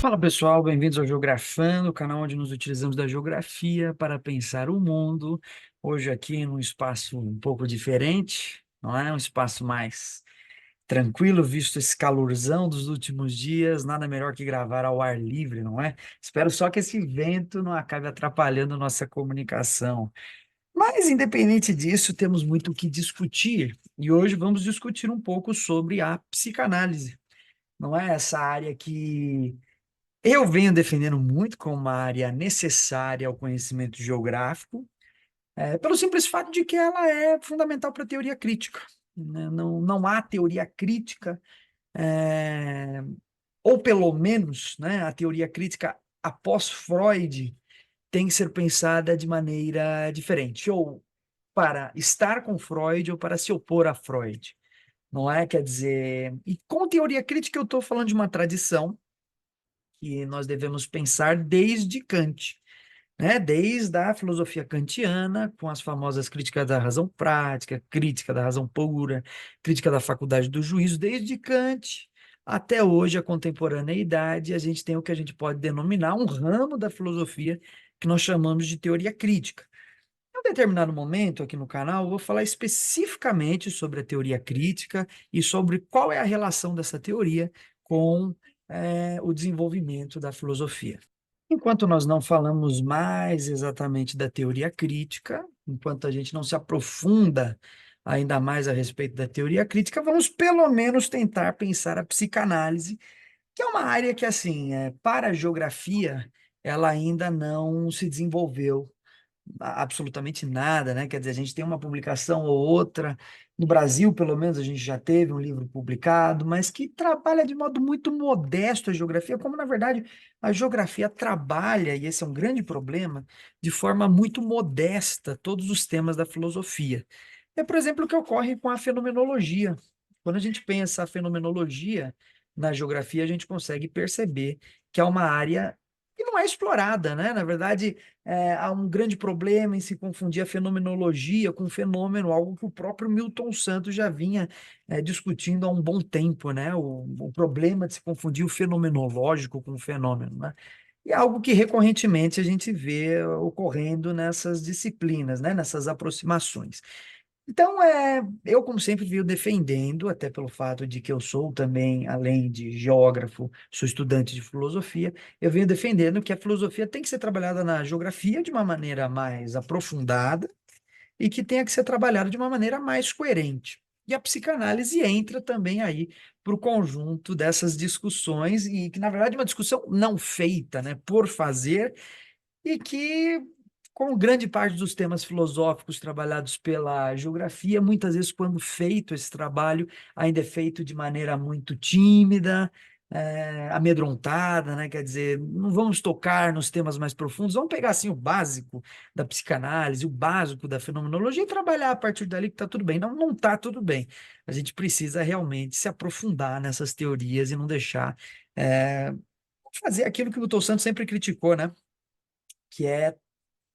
Fala pessoal, bem-vindos ao Geografando, o canal onde nos utilizamos da geografia para pensar o mundo. Hoje aqui num espaço um pouco diferente, não é? Um espaço mais tranquilo, visto esse calorzão dos últimos dias, nada melhor que gravar ao ar livre, não é? Espero só que esse vento não acabe atrapalhando nossa comunicação. Mas, independente disso, temos muito o que discutir e hoje vamos discutir um pouco sobre a psicanálise. Não é essa área que eu venho defendendo muito como uma área necessária ao conhecimento geográfico, pelo simples fato de que ela é fundamental para a teoria crítica, né? Não há teoria crítica, é, ou pelo menos, né, a teoria crítica após Freud tem que ser pensada de maneira diferente, ou para estar com Freud ou para se opor a Freud, não é? Quer dizer, e com teoria crítica eu estou falando de uma tradição que nós devemos pensar desde Kant, né? Desde a filosofia kantiana, com as famosas críticas da razão prática, crítica da razão pura, crítica da faculdade do juízo, desde Kant até hoje, a contemporaneidade, a gente tem o que a gente pode denominar um ramo da filosofia que nós chamamos de teoria crítica. Em um determinado momento aqui no canal, eu vou falar especificamente sobre a teoria crítica e sobre qual é a relação dessa teoria com o desenvolvimento da filosofia. Enquanto nós não falamos mais exatamente da teoria crítica, enquanto a gente não se aprofunda ainda mais a respeito da teoria crítica, vamos pelo menos tentar pensar a psicanálise, que é uma área que, assim, para a geografia, ela ainda não se desenvolveu absolutamente nada, né? Quer dizer, a gente tem uma publicação ou outra, no Brasil, pelo menos, a gente já teve um livro publicado, mas que trabalha de modo muito modesto a geografia, como, na verdade, a geografia trabalha, e esse é um grande problema, de forma muito modesta todos os temas da filosofia. É, por exemplo, o que ocorre com a fenomenologia. Quando a gente pensa a fenomenologia na geografia, a gente consegue perceber que é uma área que não é explorada, né? Na verdade, há um grande problema em se confundir a fenomenologia com fenômeno, algo que o próprio Milton Santos já vinha discutindo há um bom tempo, né? O problema de se confundir o fenomenológico com o fenômeno, né? E é algo que recorrentemente a gente vê ocorrendo nessas disciplinas, né? Nessas aproximações. Então, eu, como sempre, venho defendendo, até pelo fato de que eu sou também, além de geógrafo, sou estudante de filosofia, eu venho defendendo que a filosofia tem que ser trabalhada na geografia de uma maneira mais aprofundada e que tenha que ser trabalhada de uma maneira mais coerente. E a psicanálise entra também aí para o conjunto dessas discussões, e que, na verdade, é uma discussão não feita, né, por fazer, e que, como grande parte dos temas filosóficos trabalhados pela geografia, muitas vezes, quando feito esse trabalho, ainda é feito de maneira muito tímida, amedrontada, né? Quer dizer, não vamos tocar nos temas mais profundos, vamos pegar assim o básico da psicanálise, o básico da fenomenologia e trabalhar a partir dali que está tudo bem. Não, não está tudo bem. A gente precisa realmente se aprofundar nessas teorias e não deixar fazer aquilo que o Milton Santos sempre criticou, né? Que é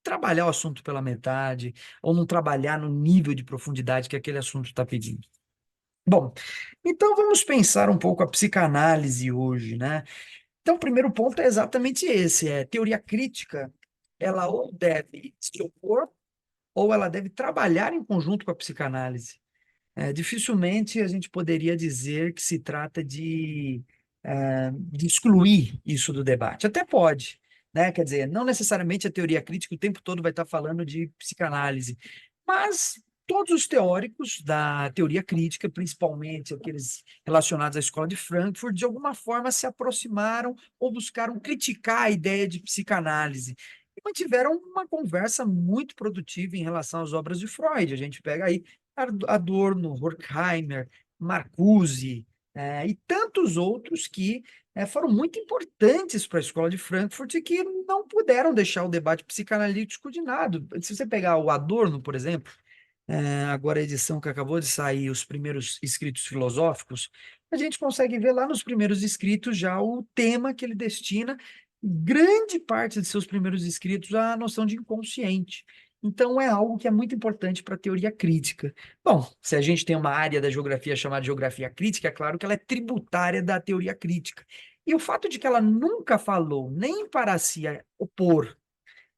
trabalhar o assunto pela metade, ou não trabalhar no nível de profundidade que aquele assunto está pedindo. Bom, então vamos pensar um pouco a psicanálise hoje, né? Então, o primeiro ponto é exatamente esse, teoria crítica, ela ou deve se opor, ou ela deve trabalhar em conjunto com a psicanálise. Dificilmente a gente poderia dizer que se trata de excluir isso do debate. Até pode, né? Quer dizer, não necessariamente a teoria crítica o tempo todo vai estar falando de psicanálise, mas todos os teóricos da teoria crítica, principalmente aqueles relacionados à escola de Frankfurt, de alguma forma se aproximaram ou buscaram criticar a ideia de psicanálise. E mantiveram uma conversa muito produtiva em relação às obras de Freud. A gente pega aí Adorno, Horkheimer, Marcuse, e tantos outros que foram muito importantes para a escola de Frankfurt e que não puderam deixar o debate psicanalítico de lado. Se você pegar o Adorno, por exemplo, agora a edição que acabou de sair, os primeiros escritos filosóficos, a gente consegue ver lá nos primeiros escritos já o tema que ele destina, grande parte de seus primeiros escritos, à noção de inconsciente. Então, é algo que é muito importante para a teoria crítica. Bom, se a gente tem uma área da geografia chamada geografia crítica, é claro que ela é tributária da teoria crítica. E o fato de que ela nunca falou nem para se opor,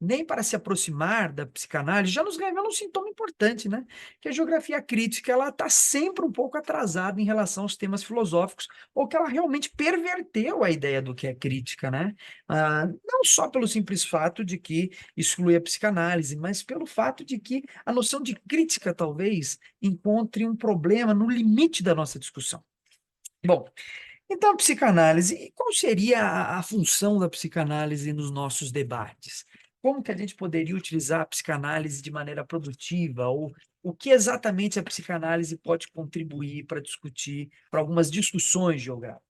nem para se aproximar da psicanálise, já nos revela um sintoma importante, né? Que a geografia crítica ela está sempre um pouco atrasada em relação aos temas filosóficos, ou que ela realmente perverteu a ideia do que é crítica, né? Não só pelo simples fato de que exclui a psicanálise, mas pelo fato de que a noção de crítica talvez encontre um problema no limite da nossa discussão. Bom, então, a psicanálise, e qual seria a função da psicanálise nos nossos debates? Como que a gente poderia utilizar a psicanálise de maneira produtiva? Ou o que exatamente a psicanálise pode contribuir para discutir, para algumas discussões geográficas?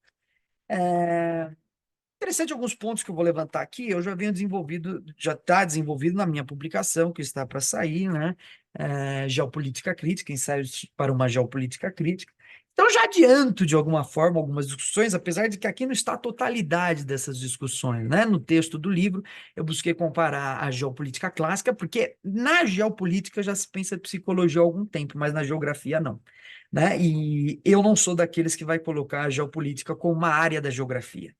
Interessante alguns pontos que eu vou levantar aqui, eu já venho desenvolvido, já está desenvolvido na minha publicação, que está para sair, né? Geopolítica Crítica, Ensaios para uma Geopolítica Crítica. Então, já adianto, de alguma forma, algumas discussões, apesar de que aqui não está a totalidade dessas discussões, né? No texto do livro, eu busquei comparar a geopolítica clássica, porque na geopolítica já se pensa psicologia há algum tempo, mas na geografia não, né? E eu não sou daqueles que vai colocar a geopolítica como uma área da geografia,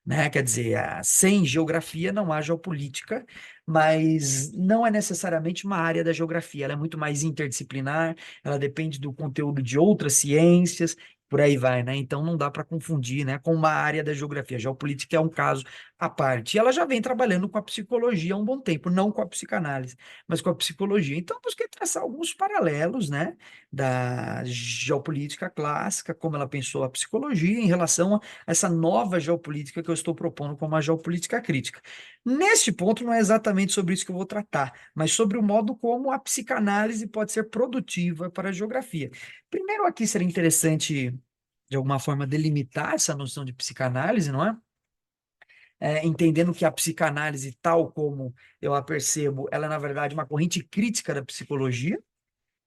né? Quer dizer, sem geografia não há geopolítica, mas não é necessariamente uma área da geografia, ela é muito mais interdisciplinar, ela depende do conteúdo de outras ciências, por aí vai, né? Então não dá para confundir, né, com uma área da geografia. A geopolítica é um caso à parte. E ela já vem trabalhando com a psicologia há um bom tempo, não com a psicanálise, mas com a psicologia. Então, eu busquei traçar alguns paralelos, né, da geopolítica clássica, como ela pensou a psicologia em relação a essa nova geopolítica que eu estou propondo como a geopolítica crítica. Neste ponto, não é exatamente sobre isso que eu vou tratar, mas sobre o modo como a psicanálise pode ser produtiva para a geografia. Primeiro, aqui seria interessante, de alguma forma, delimitar essa noção de psicanálise, não é? Entendendo que a psicanálise, tal como eu a percebo, ela é, na verdade, uma corrente crítica da psicologia,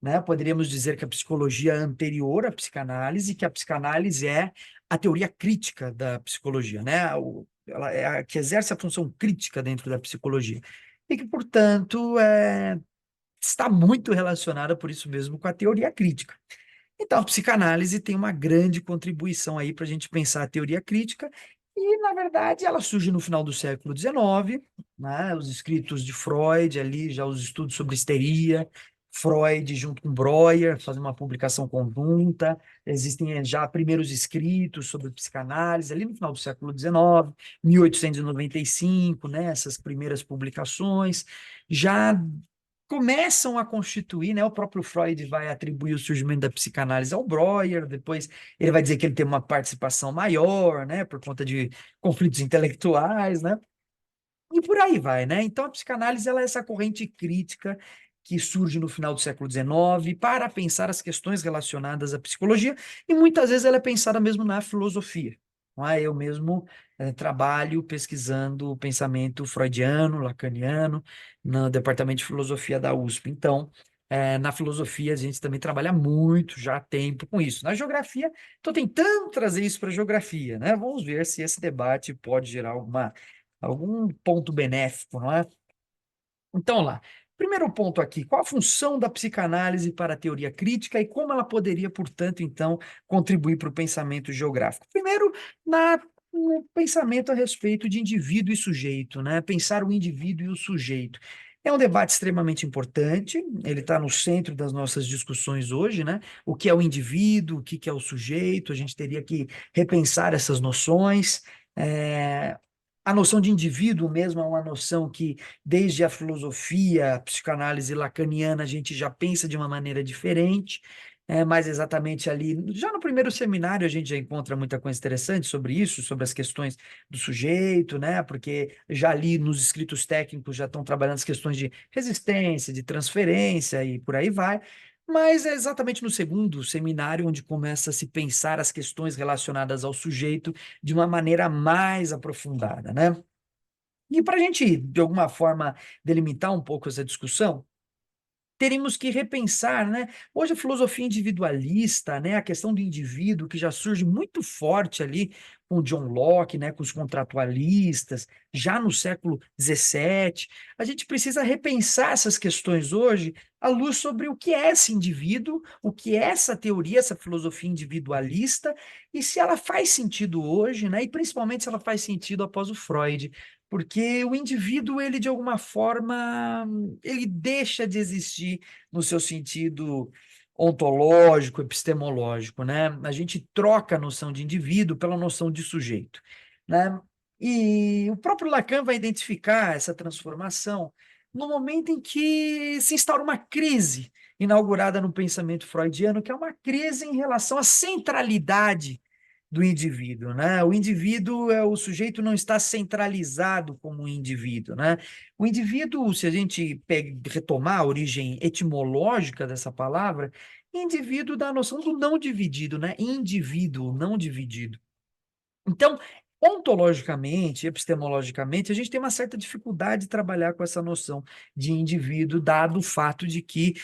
né? Poderíamos dizer que a psicologia é anterior à psicanálise, que a psicanálise é a teoria crítica da psicologia, né? Ela é a que exerce a função crítica dentro da psicologia. E que, portanto, está muito relacionada, por isso mesmo, com a teoria crítica. Então, a psicanálise tem uma grande contribuição aí para a gente pensar a teoria crítica, e, na verdade, ela surge no final do século XIX, né? Os escritos de Freud, ali, já os estudos sobre histeria, Freud junto com Breuer, fazem uma publicação conjunta, existem já primeiros escritos sobre psicanálise, ali no final do século XIX, 1895, né? Essas primeiras publicações, já começam a constituir, né? O próprio Freud vai atribuir o surgimento da psicanálise ao Breuer, depois ele vai dizer que ele tem uma participação maior, né? Por conta de conflitos intelectuais, né? E por aí vai, né? Então a psicanálise ela é essa corrente crítica que surge no final do século XIX para pensar as questões relacionadas à psicologia, e muitas vezes ela é pensada mesmo na filosofia. Não é? Eu mesmo trabalho pesquisando o pensamento freudiano, lacaniano, no departamento de filosofia da USP. Então, na filosofia a gente também trabalha muito, já há tempo com isso. Na geografia, estou tentando trazer isso para a geografia, né? Vamos ver se esse debate pode gerar algum ponto benéfico, não é? Então, lá. Primeiro ponto aqui, qual a função da psicanálise para a teoria crítica e como ela poderia, portanto, então, contribuir para o pensamento geográfico? Primeiro, no pensamento a respeito de indivíduo e sujeito, né? Pensar o indivíduo e o sujeito. É um debate extremamente importante, ele está no centro das nossas discussões hoje, né? O que é o indivíduo, o que é o sujeito, a gente teria que repensar essas noções. A noção de indivíduo mesmo é uma noção que, desde a filosofia, a psicanálise lacaniana, a gente já pensa de uma maneira diferente, mas exatamente ali, já no primeiro seminário, a gente já encontra muita coisa interessante sobre isso, sobre as questões do sujeito, né? Porque já ali nos escritos técnicos já estão trabalhando as questões de resistência, de transferência e por aí vai. Mas é exatamente no segundo seminário onde começa a se pensar as questões relacionadas ao sujeito de uma maneira mais aprofundada, né? E para a gente, de alguma forma, delimitar um pouco essa discussão, teríamos que repensar, né? Hoje a filosofia individualista, né, a questão do indivíduo, que já surge muito forte ali com o John Locke, né, com os contratualistas, já no século XVII, a gente precisa repensar essas questões hoje à luz sobre o que é esse indivíduo, o que é essa teoria, essa filosofia individualista, e se ela faz sentido hoje, né, e principalmente se ela faz sentido após o Freud, porque o indivíduo, ele de alguma forma, ele deixa de existir no seu sentido ontológico, epistemológico, né? A gente troca a noção de indivíduo pela noção de sujeito, né? E o próprio Lacan vai identificar essa transformação no momento em que se instaura uma crise inaugurada no pensamento freudiano, que é uma crise em relação à centralidade do indivíduo, né? O indivíduo o sujeito não está centralizado como um indivíduo, né? O indivíduo, se a gente retomar a origem etimológica dessa palavra, indivíduo dá a noção do não dividido, né? Indivíduo, não dividido. Então, ontologicamente, epistemologicamente, a gente tem uma certa dificuldade de trabalhar com essa noção de indivíduo, dado o fato de que,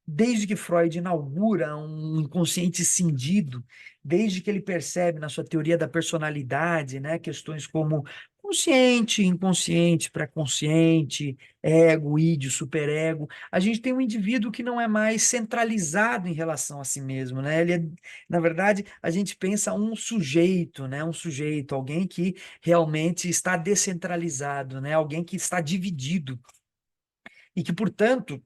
desde que Freud inaugura um inconsciente cindido, desde que ele percebe na sua teoria da personalidade, né, questões como consciente, inconsciente, pré-consciente, ego, ídio, superego, a gente tem um indivíduo que não é mais centralizado em relação a si mesmo, né? Ele é, na verdade, a gente pensa um sujeito, né? Um sujeito, alguém que realmente está descentralizado, né? Alguém que está dividido e que, portanto,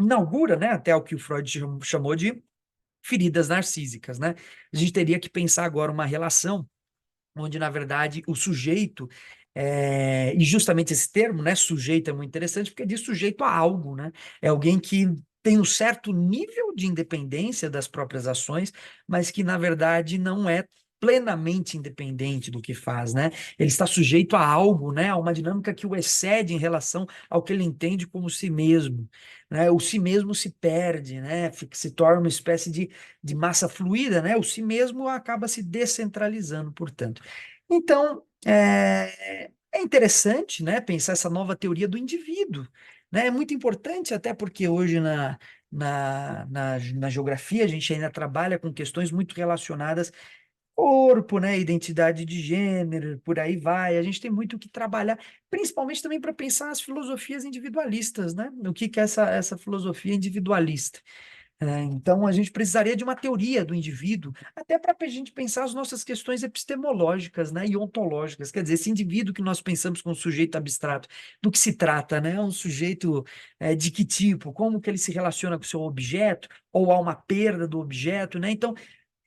inaugura, né? Até o que o Freud chamou de feridas narcísicas, né? A gente teria que pensar agora uma relação onde, na verdade, o sujeito, e justamente esse termo, né, sujeito é muito interessante, porque diz sujeito a algo, né? É alguém que tem um certo nível de independência das próprias ações, mas que, na verdade, não é plenamente independente do que faz, né? Ele está sujeito a algo, né? A uma dinâmica que o excede em relação ao que ele entende como si mesmo, né? O si mesmo se perde, né? Se torna uma espécie de massa fluida, né? O si mesmo acaba se descentralizando, portanto. Então, é interessante, né, pensar essa nova teoria do indivíduo, né? É muito importante, até porque hoje na geografia a gente ainda trabalha com questões muito relacionadas corpo, né, identidade de gênero, por aí vai. A gente tem muito o que trabalhar, principalmente também para pensar as filosofias individualistas, né? O que é essa filosofia individualista? Então, a gente precisaria de uma teoria do indivíduo, até para a gente pensar as nossas questões epistemológicas, né, e ontológicas. Quer dizer, esse indivíduo que nós pensamos como sujeito abstrato, do que se trata, né? Um sujeito de que tipo? Como que ele se relaciona com o seu objeto? Ou há uma perda do objeto, né? Então,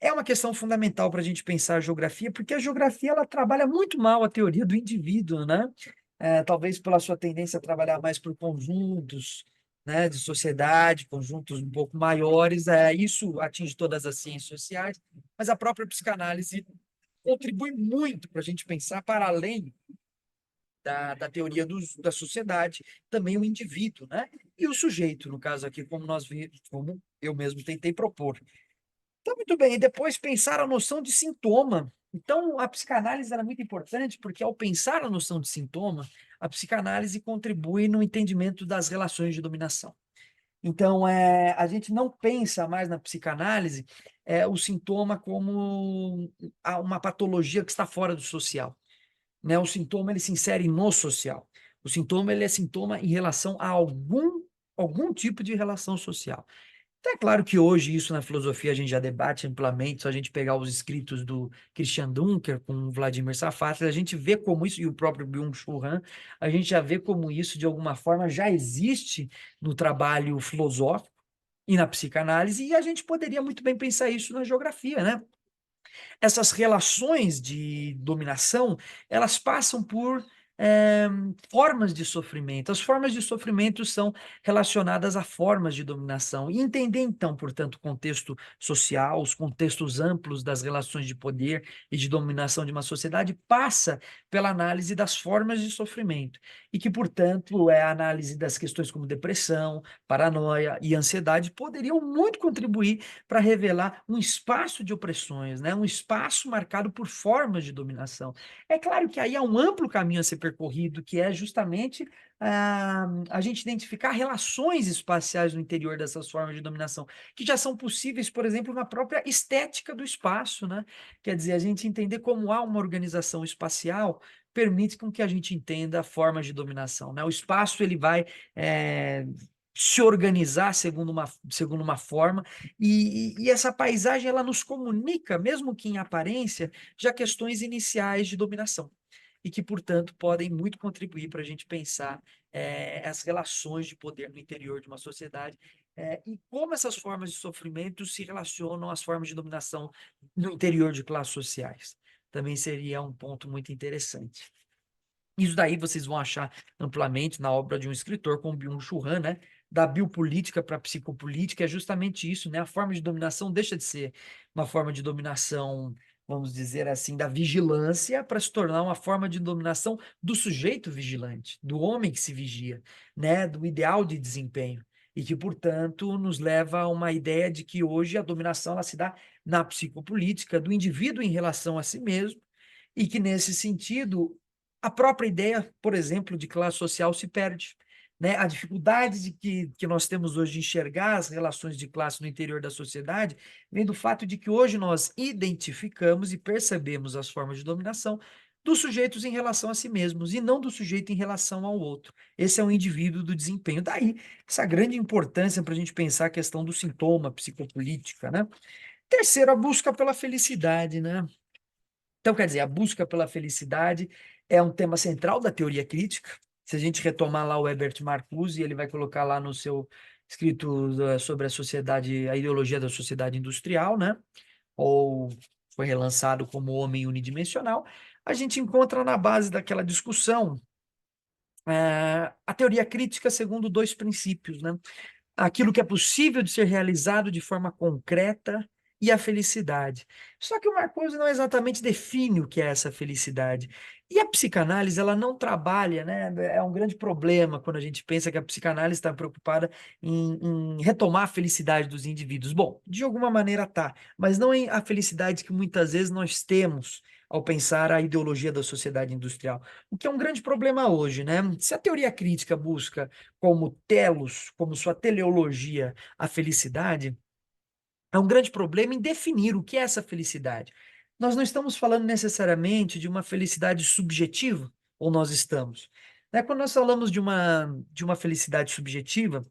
é uma questão fundamental para a gente pensar a geografia, porque a geografia ela trabalha muito mal a teoria do indivíduo, né? Talvez pela sua tendência a trabalhar mais por conjuntos, né, de sociedade, conjuntos um pouco maiores, isso atinge todas as ciências sociais, mas a própria psicanálise contribui muito para a gente pensar para além da teoria da sociedade, também o indivíduo, né? E o sujeito, no caso aqui, como eu mesmo tentei propor. Então, muito bem. E depois pensar a noção de sintoma. Então, a psicanálise era muito importante porque, ao pensar a noção de sintoma, a psicanálise contribui no entendimento das relações de dominação. Então, a gente não pensa mais na psicanálise o sintoma como uma patologia que está fora do social, né? O sintoma ele se insere no social. O sintoma ele é sintoma em relação a algum tipo de relação social. Então, é claro que hoje isso na filosofia a gente já debate amplamente, só a gente pegar os escritos do Christian Dunker com o Vladimir Safatli, a gente vê como isso, e o próprio Byung-Chul Han, a gente já vê como isso, de alguma forma, já existe no trabalho filosófico e na psicanálise, e a gente poderia muito bem pensar isso na geografia, né? Essas relações de dominação, elas passam por formas de sofrimento. As formas de sofrimento são relacionadas a formas de dominação. E entender, então, portanto, o contexto social, os contextos amplos das relações de poder e de dominação de uma sociedade, passa pela análise das formas de sofrimento. E que, portanto, a análise das questões como depressão, paranoia e ansiedade poderiam muito contribuir para revelar um espaço de opressões, né? Um espaço marcado por formas de dominação. É claro que aí há um amplo caminho a ser percorrido, que é justamente a gente identificar relações espaciais no interior dessas formas de dominação, que já são possíveis, por exemplo, na própria estética do espaço, né? Quer dizer, a gente entender como há uma organização espacial permite com que a gente entenda formas de dominação, né? O espaço ele vai se organizar segundo uma forma, e essa paisagem ela nos comunica, mesmo que em aparência, já questões iniciais de dominação, e que, portanto, podem muito contribuir para a gente pensar as relações de poder no interior de uma sociedade, e como essas formas de sofrimento se relacionam às formas de dominação no interior de classes sociais. Também seria um ponto muito interessante. Isso daí vocês vão achar amplamente na obra de um escritor como Byung-Chul Han, né? Da biopolítica para a psicopolítica, é justamente isso, né? A forma de dominação deixa de ser uma forma de dominação, vamos dizer assim, da vigilância, para se tornar uma forma de dominação do sujeito vigilante, do homem que se vigia, né? Do ideal de desempenho. E que, portanto, nos leva a uma ideia de que hoje a dominação ela se dá na psicopolítica do indivíduo em relação a si mesmo, e que, nesse sentido, a própria ideia, por exemplo, de classe social se perde, né? A dificuldade que nós temos hoje de enxergar as relações de classe no interior da sociedade vem do fato de que hoje nós identificamos e percebemos as formas de dominação dos sujeitos em relação a si mesmos e não do sujeito em relação ao outro. Esse é um indivíduo do desempenho. Daí, essa grande importância para a gente pensar a questão do sintoma psicopolítica, né? Terceiro, a busca pela felicidade, né? Então, quer dizer, a busca pela felicidade é um tema central da teoria crítica. Se a gente retomar lá o Herbert Marcuse, ele vai colocar lá no seu escrito sobre a sociedade, a ideologia da sociedade industrial, né? Ou foi relançado como Homem Unidimensional. A gente encontra na base daquela discussão a teoria crítica segundo dois princípios, né? Aquilo que é possível de ser realizado de forma concreta e a felicidade. Só que o Marcuse não exatamente define o que é essa felicidade. E a psicanálise, ela não trabalha, né? É um grande problema quando a gente pensa que a psicanálise está preocupada em retomar a felicidade dos indivíduos. Bom, de alguma maneira tá, mas não é a felicidade que muitas vezes nós temos ao pensar a ideologia da sociedade industrial, o que é um grande problema hoje, né? Se a teoria crítica busca como telos, como sua teleologia, a felicidade, há um grande problema em definir o que é essa felicidade. Nós não estamos falando necessariamente de uma felicidade subjetiva, ou nós estamos? Né? Quando nós falamos de uma felicidade subjetiva,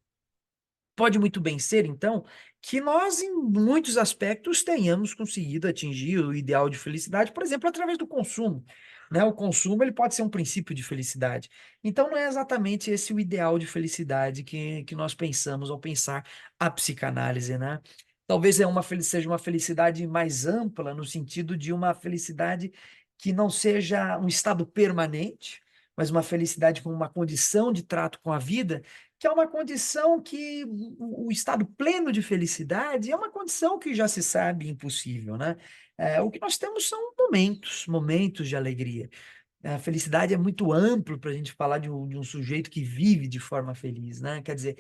pode muito bem ser, então, que nós, em muitos aspectos, tenhamos conseguido atingir o ideal de felicidade, por exemplo, através do consumo. Né? O consumo ele pode ser um princípio de felicidade. Então, não é exatamente esse o ideal de felicidade que nós pensamos ao pensar a psicanálise, né? Talvez seja uma felicidade mais ampla, no sentido de uma felicidade que não seja um estado permanente, mas uma felicidade como uma condição de trato com a vida, que é uma condição que o estado pleno de felicidade é uma condição que já se sabe impossível, né? O que nós temos são momentos de alegria. A felicidade é muito amplo para a gente falar de um sujeito que vive de forma feliz, né? Quer dizer,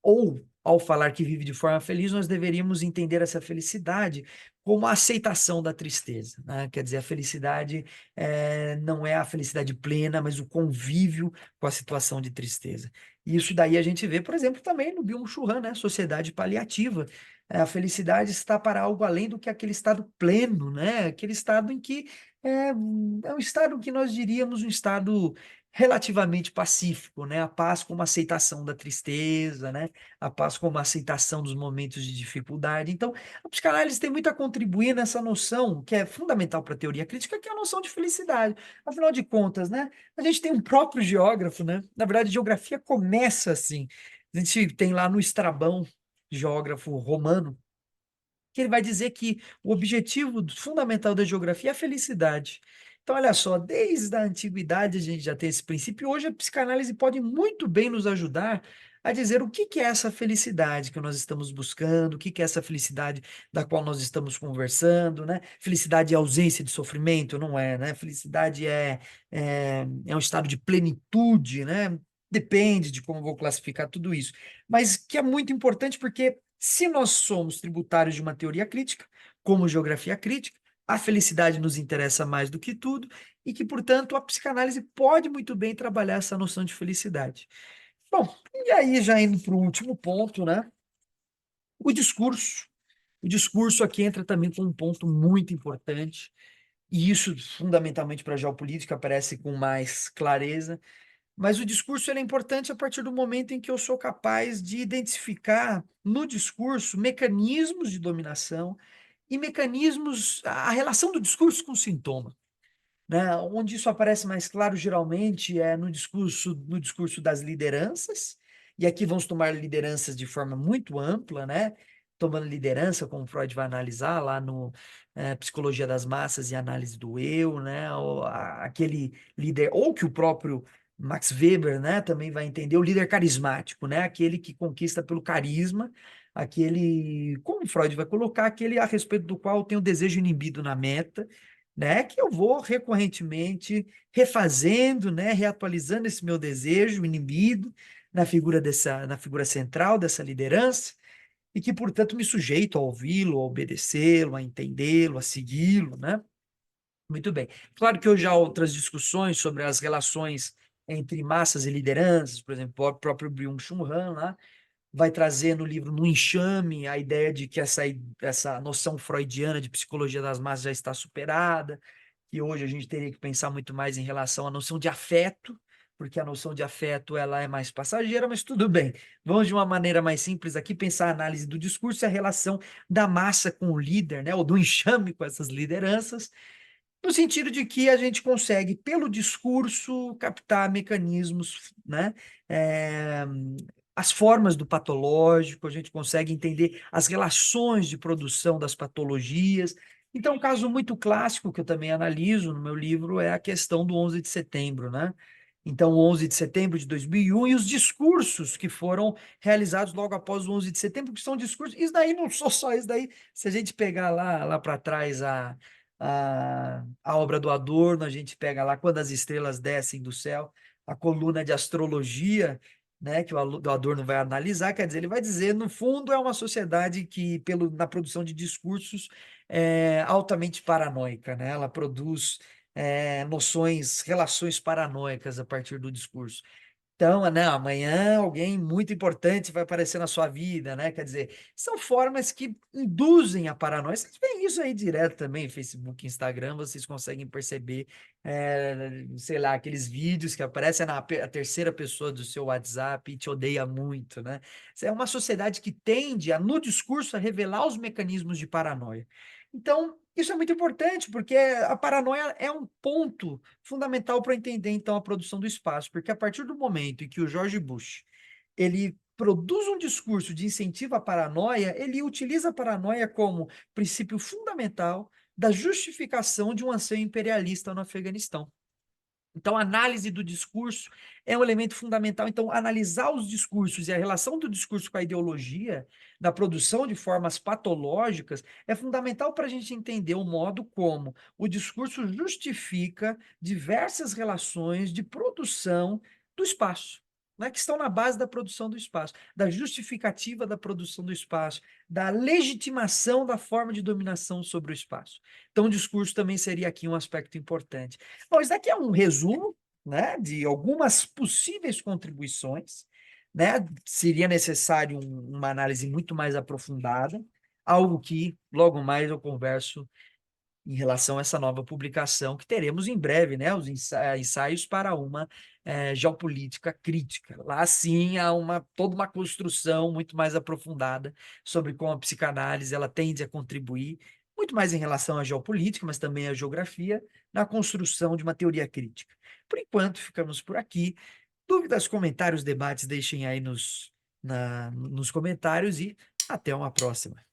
ou ao falar que vive de forma feliz, nós deveríamos entender essa felicidade como a aceitação da tristeza, né? Quer dizer, a felicidade não é a felicidade plena, mas o convívio com a situação de tristeza. E isso daí a gente vê, por exemplo, também no Byung-Chul Han, né? Sociedade paliativa. A felicidade está para algo além do que aquele estado pleno, né? Aquele estado em que é, é um estado que nós diríamos um estado relativamente pacífico, né? A paz como aceitação da tristeza, né? A paz como aceitação dos momentos de dificuldade. Então, a psicanálise tem muito a contribuir nessa noção que é fundamental para a teoria crítica, que é a noção de felicidade. Afinal de contas, né? A gente tem um próprio geógrafo, né? Na verdade, geografia começa assim. A gente tem lá no Estrabão, geógrafo romano, que ele vai dizer que o objetivo fundamental da geografia é a felicidade. Então, olha só, desde a antiguidade a gente já tem esse princípio, e hoje a psicanálise pode muito bem nos ajudar a dizer o que é essa felicidade que nós estamos buscando, o que é essa felicidade da qual nós estamos conversando, né? Felicidade é ausência de sofrimento, não é, né? Felicidade é um estado de plenitude, né? Depende de como eu vou classificar tudo isso. Mas que é muito importante porque se nós somos tributários de uma teoria crítica, como geografia crítica, a felicidade nos interessa mais do que tudo, e que, portanto, a psicanálise pode muito bem trabalhar essa noção de felicidade. Bom, e aí já indo para o último ponto, né? O discurso. O discurso aqui entra também com um ponto muito importante, e isso fundamentalmente para a geopolítica aparece com mais clareza, mas o discurso ele é importante a partir do momento em que eu sou capaz de identificar no discurso mecanismos de dominação e mecanismos, a relação do discurso com o sintoma, né? Onde isso aparece mais claro, geralmente, é no discurso das lideranças, e aqui vamos tomar lideranças de forma muito ampla, né? Tomando liderança, como Freud vai analisar lá no Psicologia das Massas e Análise do Eu, né? Aquele líder, ou que o próprio Max Weber, né, também vai entender, o líder carismático, né? Aquele que conquista pelo carisma, aquele, como Freud vai colocar, aquele a respeito do qual eu tenho desejo inibido na meta, né, que eu vou recorrentemente refazendo, né, reatualizando esse meu desejo inibido na figura central dessa liderança, e que, portanto, me sujeito a ouvi-lo, a obedecê-lo, a entendê-lo, a segui-lo, né? Muito bem. Claro que hoje há outras discussões sobre as relações entre massas e lideranças, por exemplo, o próprio Byung-Chul Han lá, vai trazer no livro No Enxame a ideia de que essa noção freudiana de psicologia das massas já está superada, que hoje a gente teria que pensar muito mais em relação à noção de afeto, porque a noção de afeto ela é mais passageira, mas tudo bem. Vamos de uma maneira mais simples aqui pensar a análise do discurso e a relação da massa com o líder, né, ou do enxame com essas lideranças, no sentido de que a gente consegue, pelo discurso, captar mecanismos, né? eh, as formas do patológico, a gente consegue entender as relações de produção das patologias. Então, um caso muito clássico que eu também analiso no meu livro é a questão do 11 de setembro, né? Então, o 11 de setembro de 2001 e os discursos que foram realizados logo após o 11 de setembro, que são discursos. Isso daí não só isso daí. Se a gente pegar lá para trás a obra do Adorno, a gente pega lá Quando as Estrelas Descem do Céu, a coluna de astrologia, né, que o Adorno vai analisar, quer dizer, ele vai dizer, no fundo, é uma sociedade que, na produção de discursos, é altamente paranoica, né? Ela produz noções, relações paranoicas a partir do discurso. Então, né, amanhã alguém muito importante vai aparecer na sua vida, né? Quer dizer, são formas que induzem a paranoia. Vocês veem isso aí direto também, Facebook, Instagram, vocês conseguem perceber, sei lá, aqueles vídeos que aparecem a terceira pessoa do seu WhatsApp e te odeia muito, né? Isso é uma sociedade que tende, no discurso, a revelar os mecanismos de paranoia. Então, isso é muito importante, porque a paranoia é um ponto fundamental para entender, então, a produção do espaço, porque a partir do momento em que o George Bush ele produz um discurso de incentivo à paranoia, ele utiliza a paranoia como princípio fundamental da justificação de um anseio imperialista no Afeganistão. Então, a análise do discurso é um elemento fundamental. Então, analisar os discursos e a relação do discurso com a ideologia, na produção de formas patológicas, é fundamental para a gente entender o modo como o discurso justifica diversas relações de produção do espaço, né, que estão na base da produção do espaço, da justificativa da produção do espaço, da legitimação da forma de dominação sobre o espaço. Então, o discurso também seria aqui um aspecto importante. Bom, isso daqui é um resumo, né, de algumas possíveis contribuições, né? Seria necessário uma análise muito mais aprofundada, algo que logo mais eu converso em relação a essa nova publicação que teremos em breve, né? Os ensaios para uma geopolítica crítica. Lá sim há toda uma construção muito mais aprofundada sobre como a psicanálise ela tende a contribuir, muito mais em relação à geopolítica, mas também à geografia, na construção de uma teoria crítica. Por enquanto, ficamos por aqui. Dúvidas, comentários, debates, deixem aí nos comentários e até uma próxima.